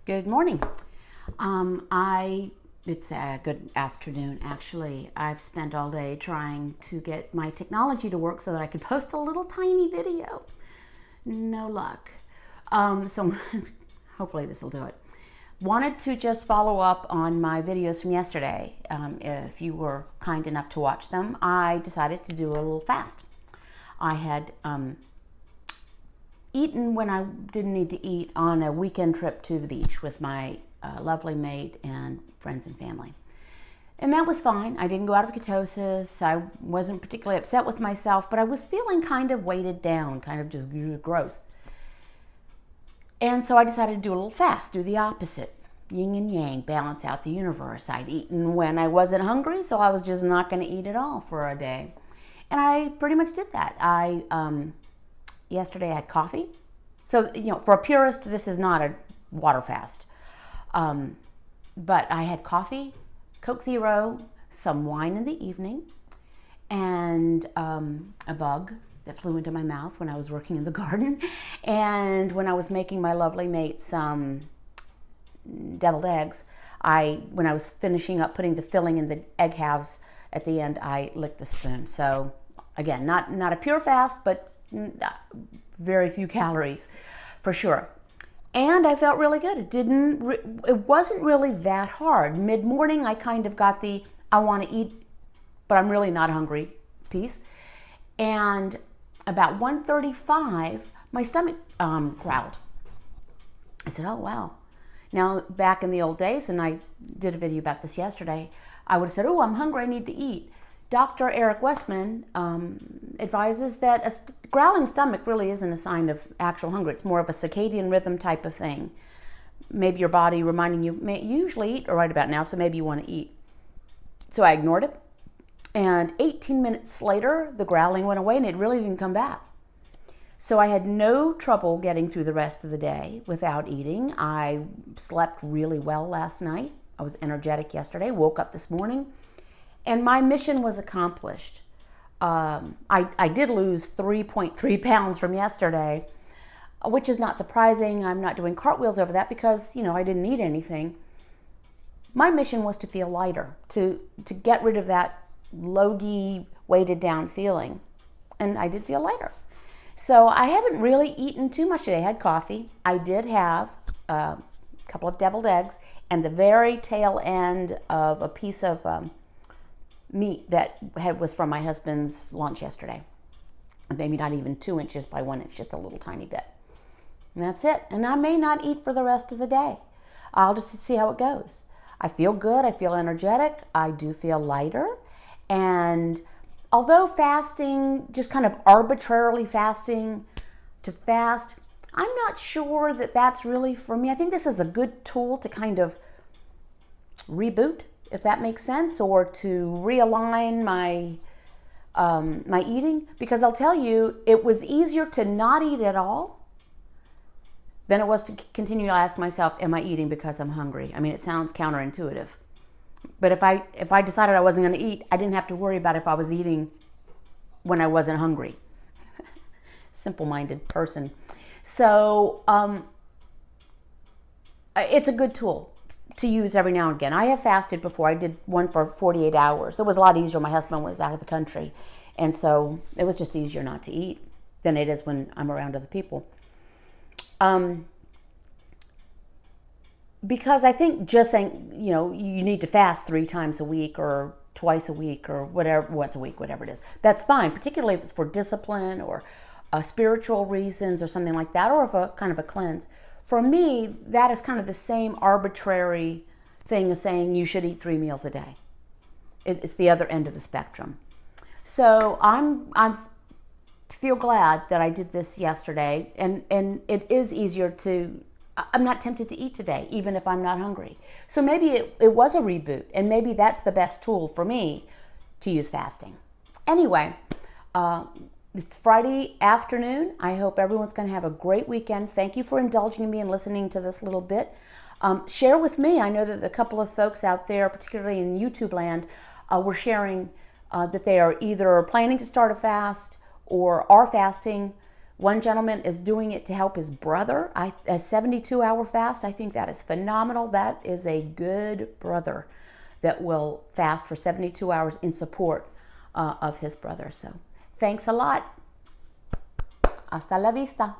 Good morning. It's a good afternoon, actually. I've spent all day trying to get my technology to work so that I could post a little tiny video. No luck. So hopefully this will do it. Wanted to just follow up on my videos from yesterday. If you were kind enough to watch them, I decided to do a little fast. I had eaten when I didn't need to eat on a weekend trip to the beach with my lovely mate and friends and family. And that was fine. I didn't go out of ketosis. I wasn't particularly upset with myself, but I was feeling kind of weighted down, kind of just gross. And so I decided to do a little fast, do the opposite. Yin and yang, balance out the universe. I'd eaten when I wasn't hungry, so I was just not going to eat at all for a day. And I pretty much did that. Yesterday I had coffee. So, for a purist, this is not a water fast. But I had coffee, Coke Zero, some wine in the evening, and a bug that flew into my mouth when I was working in the garden. And when I was making my lovely mate some deviled eggs, when I was finishing up putting the filling in the egg halves at the end, I licked the spoon. So again, not a pure fast, but very few calories for sure. And I felt really good. It wasn't really that hard. Mid-morning, I kind of got the I want to eat, but I'm really not hungry piece. And about 1:35, my stomach growled. I said, oh, wow. Now, back in the old days, and I did a video about this yesterday, I would have said, oh, I'm hungry, I need to eat. Dr. Eric Westman advises that a growling stomach really isn't a sign of actual hunger. It's more of a circadian rhythm type of thing. Maybe your body reminding you usually eat right about now, so maybe you want to eat. So I ignored it. And 18 minutes later, the growling went away and it really didn't come back. So I had no trouble getting through the rest of the day without eating. I slept really well last night. I was energetic yesterday, woke up this morning. And my mission was accomplished. I did lose 3.3 pounds from yesterday, which is not surprising. I'm not doing cartwheels over that because, I didn't eat anything. My mission was to feel lighter, to get rid of that logy, weighted down feeling. And I did feel lighter. So I haven't really eaten too much today. I had coffee. I did have a couple of deviled eggs and the very tail end of a piece of meat that was from my husband's lunch yesterday. Maybe not even 2 inches by 1 inch, just a little tiny bit. And that's it. And I may not eat for the rest of the day. I'll just see how it goes. I feel good. I feel energetic. I do feel lighter. And although fasting, just kind of arbitrarily fasting to fast, I'm not sure that that's really for me. I think this is a good tool to kind of reboot, if that makes sense, or to realign my my eating. Because I'll tell you, it was easier to not eat at all than it was to continue to ask myself, am I eating because I'm hungry? I mean, it sounds counterintuitive. But if I decided I wasn't going to eat, I didn't have to worry about if I was eating when I wasn't hungry. Simple-minded person. So it's a good tool to use every now and again. I have fasted before. I did one for 48 hours. It was a lot easier. My husband was out of the country. And so it was just easier not to eat than it is when I'm around other people. Because I think just saying, you need to fast 3 times a week or twice a week or whatever, once a week, whatever it is, that's fine, particularly if it's for discipline or spiritual reasons or something like that, or if a kind of a cleanse. For me, that is kind of the same arbitrary thing as saying you should eat 3 meals a day. It's the other end of the spectrum. So I feel glad that I did this yesterday, and it is easier I'm not tempted to eat today, even if I'm not hungry. So maybe it was a reboot, and maybe that's the best tool for me to use fasting. Anyway, it's Friday afternoon. I hope everyone's going to have a great weekend. Thank you for indulging me and listening to this little bit. Share with me. I know that a couple of folks out there, particularly in YouTube land, were sharing that they are either planning to start a fast or are fasting One gentleman is doing it to help his brother. A 72-hour fast, I think that is phenomenal. That is a good brother that will fast for 72 hours in support of his brother. So thanks a lot. Hasta la vista.